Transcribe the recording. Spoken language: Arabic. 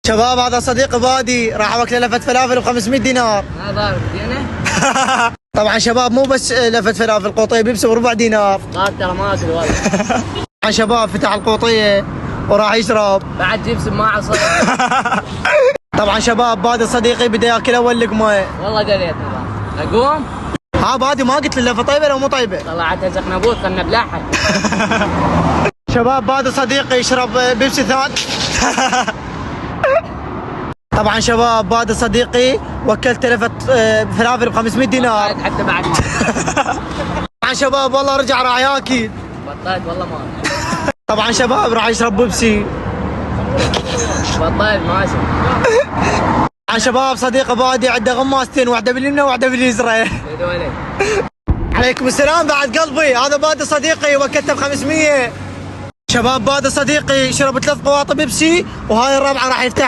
شباب هذا صديق بادي راح اوكله لفه فلافل ب 500 دينار. ما ضارب انا. طبعا شباب مو بس لفه فلافل، قوطيه بيبسي ب4 دينار. قال ترى ما ادري والله. طبعا شباب فتح القوطيه وراح يشرب. بعد جيبس ما عصر. طبعا شباب بادي صديقي بدا ياكل اول لقمه. والله قريت اقوم. ها بادي ما قلت له اللفه طيبه لو مو طيبه؟ طلعت زقنبوط خلنا بلاحق. شباب بادي صديقي يشرب بيبسي ثاني. طبعا شباب بادي صديقي وكلت لفه فلافل ب 500 دينار. حتى بعد ما طبعا شباب والله رجع راح ياكل. بطلت والله ما. طبعا شباب راح يشرب بيبسي. بطلت ماشي. طبعا شباب صديق بادي عنده غماستين، واحده باليمنى وواحده باليسرى. عليكم السلام بعد قلبي، هذا بادي صديقي وكلته ب 500. شباب بادي صديقي شرب 3 قواطع بيبسي وهاي الرابعه راح يفتح.